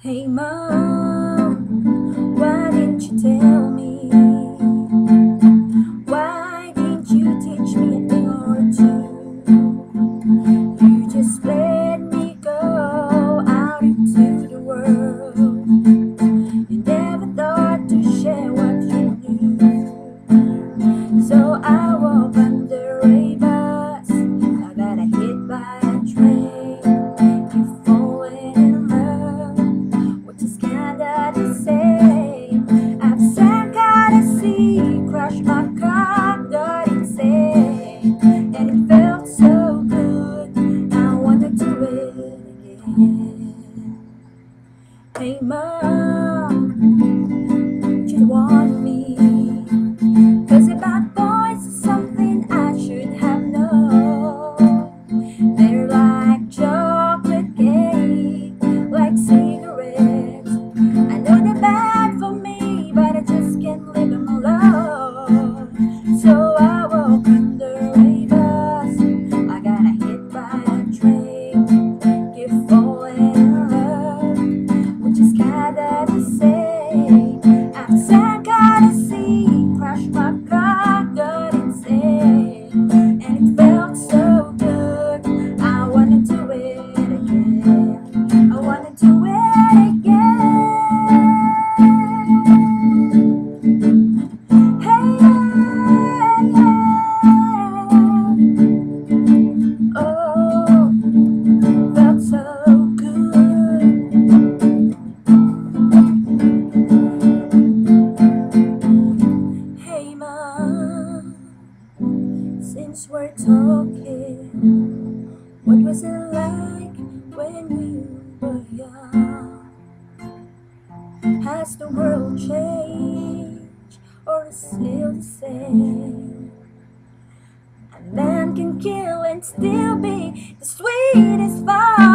Hey mom, why didn't you tell me? Why didn't you teach me a thing or two? You just let me go out into the world. You never thought to share what you knew. So I walk under a bus. I got hit by a train. You falling in love, which is kinda the same. I've sank out to sea, crashed my car, got insane, and it felt so good. I wanna do it again. Hey mom, you want me? 'Cause a bad boys is something I should have known. They're like chocolate cake, like cigarettes. I know they're bad for me, but I just can't leave them alone. So I walk under a bus. I got hit by a train. Keep falling in love, which is kinda the same. I've sank out to sea, crashed my car, got insane, and it felt so good. I wanna do it again. I wanna do it again. Hey, yeah, yeah. Oh, felt so good. Hey mom, since we're talking, what was it like when we were young? Has the world changed or is still the same? A man can kill and still be the sweetest fun.